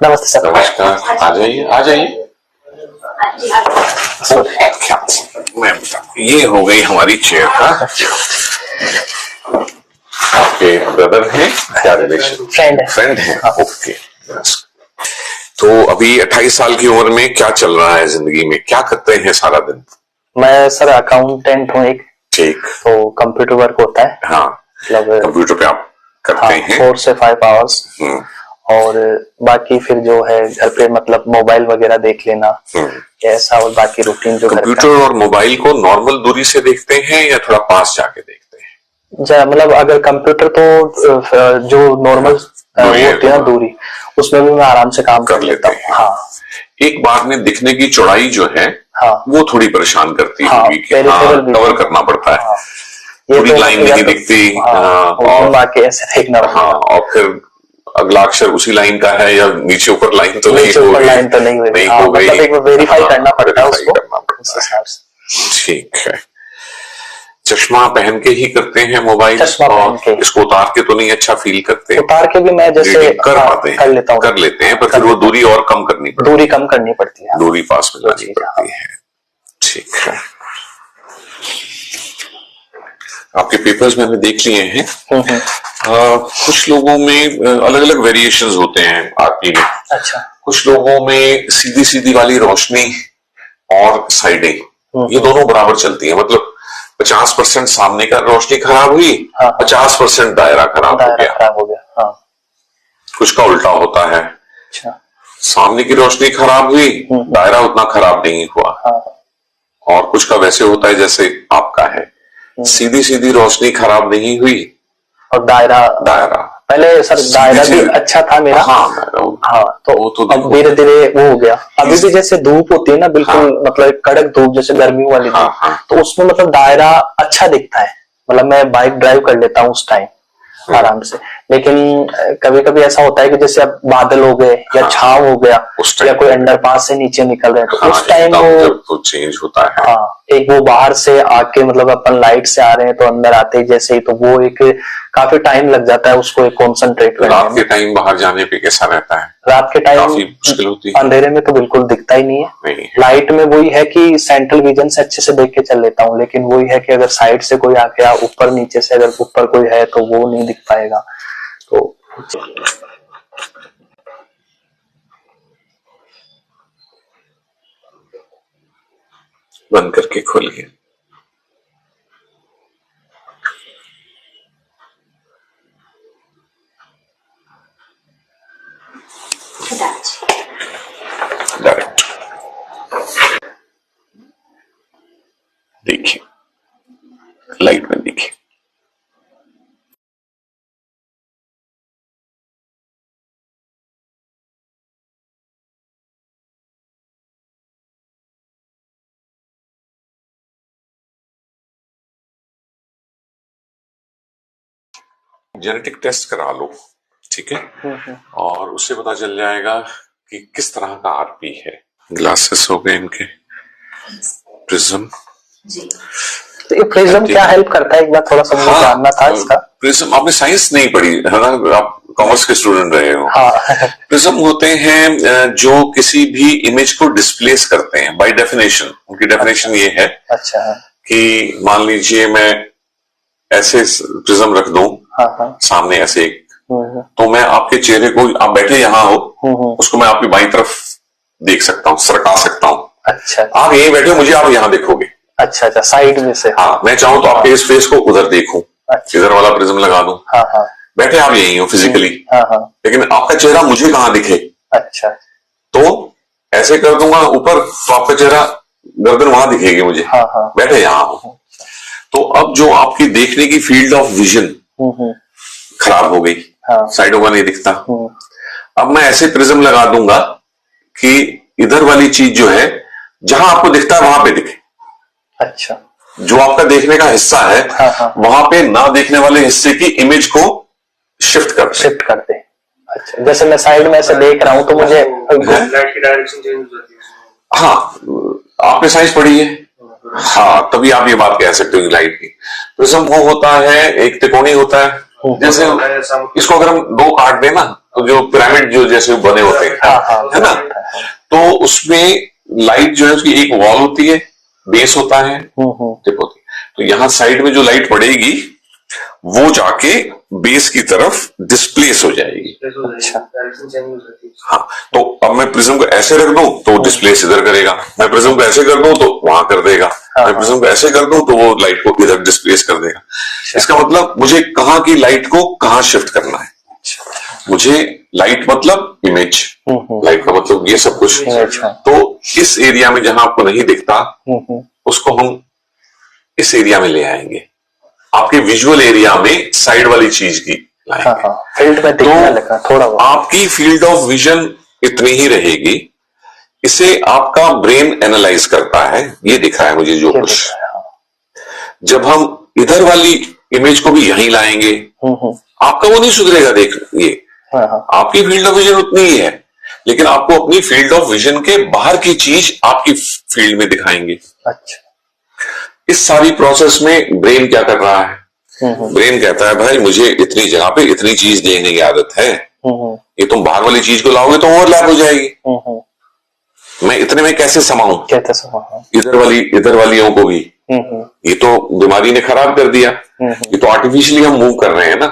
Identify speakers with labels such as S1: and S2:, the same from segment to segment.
S1: नमस्ते सर।
S2: नमस्कार, आ जाइए आ जाइए। मैं बता, ये हो गई हमारी चेयर का। आपके ब्रदर हैं क्या? रिलेशन? फ्रेंड है। ओके। तो अभी 28 साल की उम्र में क्या चल रहा है जिंदगी में, क्या करते हैं सारा दिन?
S1: मैं सर अकाउंटेंट हूँ एक।
S2: ठीक।
S1: तो कंप्यूटर वर्क होता है।
S2: हाँ,
S1: मतलब
S2: कंप्यूटर पे आप करते हैं
S1: 4 से 5 आवर्स। और बाकी फिर जो है घर पे मतलब मोबाइल वगैरह देख लेना ऐसा, और बाकी रूटीन जो
S2: कंप्यूटर और मोबाइल को नॉर्मल दूरी से देखते हैं या थोड़ा पास जाके देखते हैं?
S1: मतलब अगर कंप्यूटर तो जो नॉर्मल होती है ना दूरी, उसमें भी मैं आराम से काम कर लेता हूँ। हाँ,
S2: एक बार में दिखने की चौड़ाई जो है वो थोड़ी परेशान करती होगी कि कवर करना पड़ता है। पूरी लाइन नहीं दिखती और
S1: बाकी ऐसे देखना।
S2: और फिर अगला अक्षर उसी लाइन का है या नीचे ऊपर लाइन तो नहीं हो गई,
S1: लाइन तो नहीं हो गई, मतलब एक वेरीफाई करना पड़ता है उसको।
S2: ठीक है। चश्मा पहन के ही करते हैं मोबाइल, और इसको उतार के तो नहीं अच्छा फील करते?
S1: उतार के भी मैं जैसे
S2: कर पाते हैं, कर लेते हैं, पर फिर वो दूरी और कम करनी पड़ती है।
S1: दूरी कम करनी पड़ती है,
S2: दूरी पास में जानी पड़ती है। ठीक है। आपके पेपर्स मैंने देख लिए हैं। कुछ लोगों में अलग अलग वेरिएशंस होते हैं आरपी में।
S1: अच्छा।
S2: कुछ लोगों में सीधी सीधी वाली रोशनी और साइडें ये दोनों बराबर चलती है, मतलब 50% सामने का रोशनी खराब हुई, 50% दायरा खराब हो गया। कुछ का उल्टा होता है।
S1: अच्छा।
S2: सामने की रोशनी खराब हुई, दायरा उतना खराब नहीं हुआ। और कुछ का वैसे होता है जैसे आपका है, सीधी सीधी रोशनी खराब नहीं हुई और दायरा
S1: पहले सर दायरा भी अच्छा था मेरा। तो अब धीरे धीरे वो हो गया। अभी भी जैसे धूप होती है ना बिल्कुल, मतलब कड़क धूप जैसे गर्मियों वाली धूप, तो उसमें मतलब दायरा अच्छा दिखता है। मतलब मैं बाइक ड्राइव कर लेता हूँ उस टाइम आराम से। लेकिन कभी कभी ऐसा होता है कि जैसे अब बादल हो गए या छाव हो गया या कोई अंडरपास से नीचे निकल रहे हैं, तो उस टाइम वो
S2: चेंज होता है।
S1: एक वो बाहर से आके मतलब अपन लाइट से आ रहे हैं तो अंदर आते ही जैसे ही, तो वो एक काफी टाइम लग जाता है उसको एक कॉन्सेंट्रेट करने में।
S2: रात के टाइम बाहर जाने पे कैसा रहता है?
S1: रात के टाइम
S2: काफी मुश्किल होती है।
S1: अंधेरे में तो बिल्कुल दिखता ही नहीं है। लाइट में वही है कि सेंट्रल विजन से अच्छे से देख के चल लेता हूँ, लेकिन वही है कि अगर साइड से कोई आ गया, ऊपर नीचे से अगर ऊपर कोई है तो वो नहीं दिख पाएगा। तो
S2: बंद करके खोलिए। डायरेक्ट देखिए, लाइट में देखिए। जेनेटिक टेस्ट करा लो, ठीक है, और उससे पता चल जाएगा कि किस तरह का आरपी है। ग्लासेस हो गए इनके, प्रिज्म।
S1: तो ये प्रिज्म क्या हेल्प करता है, एक बार थोड़ा सा मुझे जानना था इसका।
S2: प्रिज्म, आपने साइंस नहीं पढ़ी है ना, आप कॉमर्स के स्टूडेंट रहे हो। प्रिज्म होते हैं जो किसी भी इमेज को डिस्प्लेस करते हैं बाय डेफिनेशन। उनकी डेफिनेशन ये है कि मान लीजिए मैं ऐसे प्रिज्म रख दूं सामने ऐसे एक, तो मैं आपके चेहरे को, आप बैठे यहाँ हो, उसको मैं आपकी बाईं तरफ देख सकता हूँ, सरका सकता हूँ।
S1: अच्छा।
S2: आप यहीं बैठे हो, मुझे आप यहाँ देखोगे।
S1: अच्छा, साइड में से।
S2: हाँ, मैं चाहूँ तो आपके इस फेस को उधर देखूं, इधर वाला प्रिज्म लगा दूं। बैठे आप यहीं हो फिजिकली, लेकिन आपका चेहरा मुझे कहाँ दिखे?
S1: अच्छा।
S2: तो ऐसे कर दूंगा ऊपर, तो आपका चेहरा, गर्दन वहां दिखेगी मुझे। बैठे यहाँ हो। तो अब जो आपकी देखने की फील्ड ऑफ विजन खराब हो गई, साइडों का नहीं दिखता। अब मैं ऐसे प्रिज्म लगा दूंगा कि इधर वाली चीज जो है, जहां आपको दिखता है वहां पे दिखे।
S1: अच्छा।
S2: जो आपका देखने का हिस्सा है वहां पे ना देखने वाले हिस्से की इमेज को शिफ्ट करते।
S1: अच्छा, जैसे मैं साइड में ऐसे देख रहा हूं तो मुझे
S3: लाइट की डायरेक्शन चेंज हो जाती है।
S2: हाँ, आपने साइंस पढ़ी है। हाँ, तभी आप ये बात कह सकते हो लाइट की। प्रिज्म वो होता है, एक त्रिकोणी होता है, जैसे इसको अगर हम दो काट दें ना, जो पिरामिड जो जैसे बने होते हैं, है ना, तो उसमें लाइट जो है उसकी एक वॉल होती है, बेस होता है, टिप होती है। तो यहाँ साइड में जो लाइट पड़ेगी वो जाके बेस की तरफ डिस्प्लेस हो जाएगी।
S1: अच्छा।
S2: हाँ, तो अब मैं प्रिज्म को ऐसे रख दूं तो डिस्प्लेस इधर करेगा, मैं प्रिज्म को ऐसे कर दूं तो वहां कर देगा, मैं प्रिज्म को ऐसे कर दूं तो वो लाइट को इधर डिस्प्लेस कर देगा। इसका मतलब मुझे कहाँ की लाइट को कहाँ शिफ्ट करना है। मुझे लाइट मतलब इमेज, लाइट का मतलब ये सब कुछ। तो इस एरिया में जहां आपको नहीं दिखता उसको हम इस एरिया में ले आएंगे, आपके विजुअल एरिया में साइड वाली चीज की लाएंगे।
S1: फील्ड में दिखने लगा थोड़ा बहुत।
S2: आपकी फील्ड ऑफ विजन इतनी ही रहेगी, इसे आपका ब्रेन एनालाइज करता है, ये दिख रहा है मुझे जो कुछ। जब हम इधर वाली इमेज को भी यहीं लाएंगे, आपका वो नहीं सुधरेगा। देखिए आपकी फील्ड ऑफ विजन उतनी ही है, लेकिन आपको अपनी फील्ड ऑफ विजन के बाहर की चीज आपकी फील्ड में दिखाएंगे। अच्छा। इस सारी प्रोसेस में ब्रेन क्या कर रहा है? ब्रेन कहता है भाई मुझे इतनी जगह पे इतनी चीज देखने की आदत है, ये तुम बाहर वाली चीज को लाओगे तो ओवरलैप हो जाएगी, मैं इतने में कैसे समाऊं? इधर वालियों को भी ये तो बीमारी ने खराब कर दिया, ये तो आर्टिफिशियली हम मूव कर रहे हैं ना।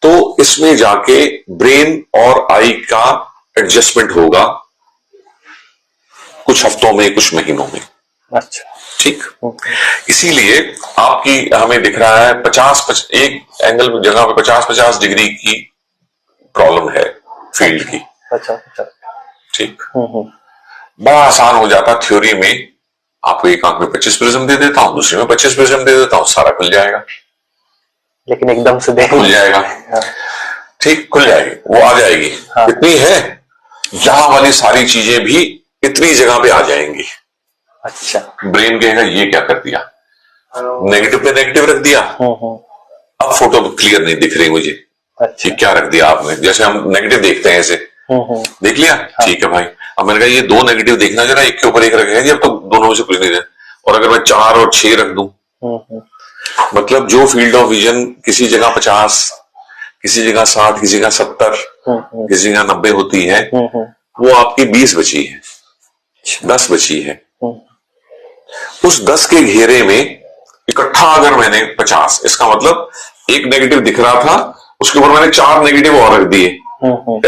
S2: तो इसमें जाके ब्रेन और आई का एडजस्टमेंट होगा कुछ हफ्तों में, कुछ महीनों में। अच्छा, ठीक। इसीलिए आपकी हमें दिख रहा है 50 एक एंगल जगह पे 50-50 डिग्री की प्रॉब्लम है फील्ड की। अच्छा, ठीक। बड़ा आसान हो जाता थ्योरी में, आपको एक आंख में 25 प्रिज्म दे देता हूं, दूसरे में 25 प्रिज्म दे देता हूं, सारा खुल जाएगा।
S1: लेकिन एकदम से
S2: खुल जाएगा, ठीक, खुल जाएगी, वो आ जाएगी। इतनी है, यहां वाली सारी चीजें भी इतनी जगह पे आ जाएंगी। अच्छा। ब्रेन कहेगा ये क्या कर दिया, नेगेटिव पे नेगेटिव रख दिया, अब फोटो क्लियर नहीं दिख रही मुझे। अच्छा। क्या रख दिया आपने? जैसे हम नेगेटिव देखते हैं ऐसे, देख लिया, ठीक है भाई। अब मैंने कहा ये 2 नेगेटिव देखना जरा, एक के ऊपर एक रखे हैं, अब तो दोनों में से कुछ नहीं है। और अगर मैं 4 और 6 रख दूं, मतलब जो फील्ड ऑफ विजन किसी जगह 50, किसी जगह 60, किसी जगह 70, किसी जगह 90 होती है, वो आपकी 20 बची है, 10 बची है। उस 10 के घेरे में इकट्ठा अगर मैंने 50, इसका मतलब एक नेगेटिव दिख रहा था, उसके ऊपर मैंने 4 नेगेटिव और रख दिए।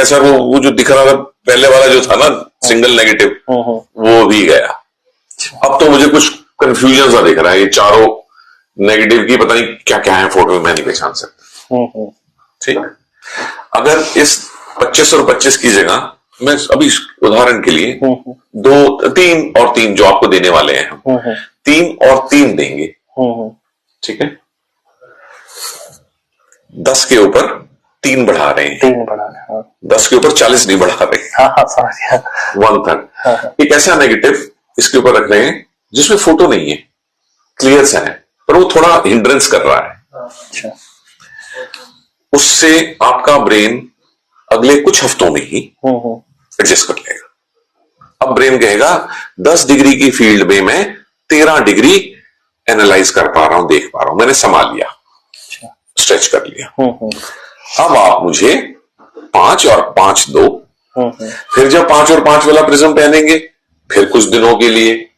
S2: ऐसा वो जो दिख रहा था पहले वाला जो था ना सिंगल नेगेटिव, वो भी गया। अब तो मुझे कुछ कंफ्यूजन सा दिख रहा है, ये चारों नेगेटिव की पता नहीं क्या क्या है फोटो में, मैं नहीं पहचान सकता। ठीक। अगर इस 25 और 25 की जगह मैं अभी उदाहरण के लिए 2, 3 और 3 जो आपको देने वाले हैं, हम 3 और 3 देंगे, ठीक है। 10 के ऊपर 3 बढ़ा रहे हैं,
S1: 3 बढ़ा रहे हैं,
S2: 10 के ऊपर 40 नहीं बढ़ा रहे।
S1: समझ गया।
S2: 1/3 एक ऐसा नेगेटिव इसके ऊपर रख रहे हैं जिसमें फोटो नहीं है, क्लियर सा है, पर वो थोड़ा हिंड्रेंस कर रहा है। अच्छा। उससे आपका ब्रेन अगले कुछ हफ्तों में ही एडजस्ट कर लेगा। अब ब्रेन कहेगा 10 डिग्री की फील्ड में मैं 13 डिग्री एनालाइज कर पा रहा हूं, देख पा रहा हूं, मैंने संभाल लिया, स्ट्रेच कर लिया। अब आप मुझे 5 और 5 दो। फिर जब 5 और 5 वाला प्रिज्म पहनेंगे, फिर कुछ दिनों के लिए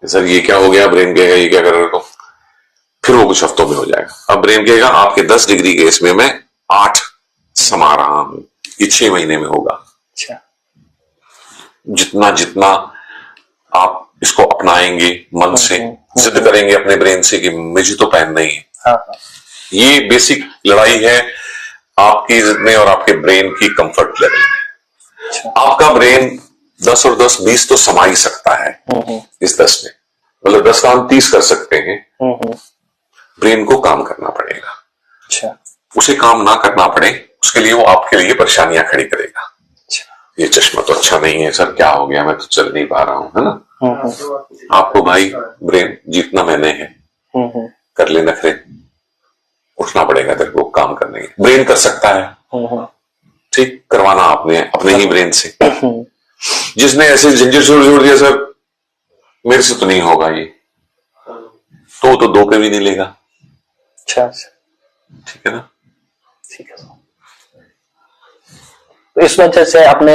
S2: सर ये क्या हो गया, ब्रेन कहेगा ये क्या कर रहे हो, फिर वो कुछ हफ्तों में हो जाएगा। अब ब्रेन कहेगा आपके 10 डिग्री केस में मैं 8 समा रहा हूं, ये 6 महीने में होगा। अच्छा। जितना जितना आप इसको अपनाएंगे, मन से जिद करेंगे अपने ब्रेन से कि मुझे तो पहनना ही है। ये बेसिक लड़ाई है आपकी जितने और आपके ब्रेन की कंफर्ट लेवल। आपका ब्रेन 10 और 10 20 तो समा ही सकता है इस 10 में, मतलब 10 का हम 30 कर सकते हैं। ब्रेन को काम करना पड़ेगा। अच्छा। उसे काम ना करना पड़े उसके लिए वो आपके लिए परेशानियां खड़ी करेगा। अच्छा। ये चश्मा तो अच्छा नहीं है सर, क्या हो गया, मैं तो चल नहीं पा रहा हूं, है ना। आपको भाई ब्रेन जीतना मैंने है, कर ले नखरे, उठना पड़ेगा तेरे को काम करने के। ब्रेन कर सकता है, ठीक, करवाना आपने अपने ही ब्रेन से। जिसने ऐसे झंझट जोड़ दिया सर मेरे से तो नहीं होगा ये, तो 2 पे भी नहीं लेगा। अच्छा, ठीक है ना। ठीक है।
S1: तो इसमें जैसे अपने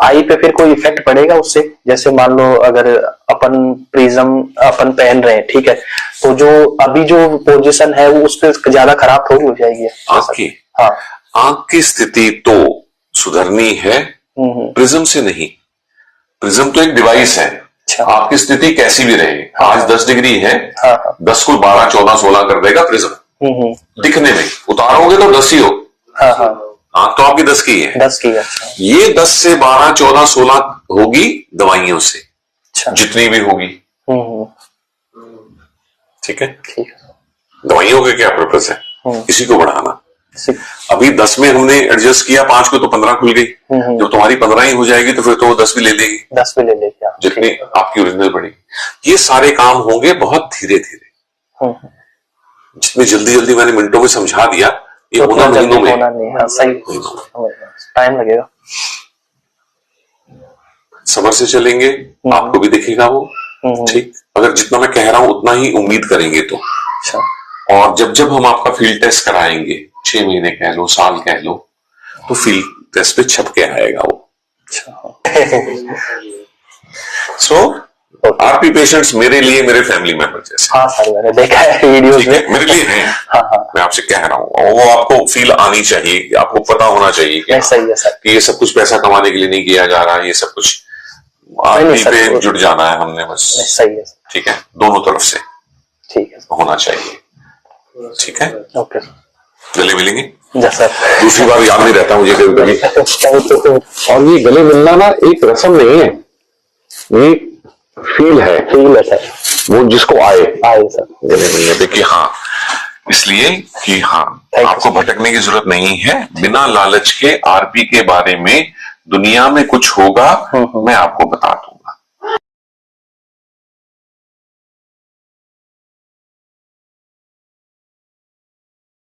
S1: आई पे फिर कोई इफेक्ट पड़ेगा उससे? जैसे मान लो अगर अपन प्रिज्म अपन पहन रहे हैं, ठीक है, तो जो अभी जो पोजीशन है वो उस पर ज्यादा खराब थोड़ी हो जाएगी
S2: आंख की?
S1: हाँ,
S2: आंख की स्थिति तो सुधरनी है, प्रिज्म से नहीं। प्रिज्म तो एक डिवाइस है।
S1: अच्छा।
S2: आपकी स्थिति कैसी भी रहे, आज 10 डिग्री है,
S1: हाँ,
S2: 10 को 12, 14, 16 कर देगा प्रिज्म दिखने में। उतारोगे तो 10 ही हो।
S1: हाँ, हाँ,
S2: आंख तो आपकी 10 की है।
S1: 10 की। अच्छा।
S2: ये 10 से 12, 14, 16 होगी दवाइयों से।
S1: अच्छा।
S2: जितनी भी होगी। ठीक है।
S1: ठीक है।
S2: दवाइयों के क्या पर्पस है? किसी को बढ़ाना। अभी 10 में हमने एडजस्ट किया, 5 को तो 15 खुल गई। जब तुम्हारी 15 ही हो जाएगी तो फिर तो वो 10 भी ले लेगी।
S1: 10 भी ले लेगी
S2: जितनी आपकी ओरिजिनल बढ़ेगी। ये सारे काम होंगे बहुत धीरे धीरे। जितनी जल्दी जल्दी मैंने मिनटों में समझा दिया, ये होना महीनों में।
S1: नहीं, सही, टाइम लगेगा।
S2: सब्र से चलेंगे, आपको भी दिखेगा वो। ठीक, अगर जितना मैं कह रहा हूं उतना ही उम्मीद करेंगे तो।
S1: अच्छा।
S2: और जब जब हम आपका फील्ड टेस्ट कराएंगे, 6 महीने कह लो, साल कह लो, तो फील्ड टेस्ट पे छप के आएगा वो। सो आरपी पेशेंट्स मेरे लिए मेरे फैमिली मेंबर जैसे।
S1: हाँ सर, मैंने देखा है वीडियोस में।
S2: मेरे लिए हैं।
S1: हाँ, हाँ।
S2: मैं आपसे कह रहा हूँ, और वो आपको फील आनी चाहिए, आपको पता होना चाहिए कि
S1: सही है सर,
S2: कि ये सब कुछ पैसा कमाने के लिए नहीं किया जा रहा है, ये सब कुछ आरपी पे जुट जाना है हमने बस।
S1: सही है।
S2: ठीक है, दोनों तरफ से
S1: ठीक है,
S2: होना चाहिए। ठीक है,
S1: ओके,
S2: गले मिलेंगे।
S1: सर।
S2: दूसरी बार याद नहीं रहता मुझे कभी कभी। और ये गले मिलना ना एक रस्म नहीं है, ये फील है सर, वो जिसको आए सर गले मिलने पे कि हाँ, इसलिए कि हाँ आपको भटकने की जरूरत नहीं है। बिना लालच के आरपी के बारे में दुनिया में कुछ होगा मैं आपको बता दूं।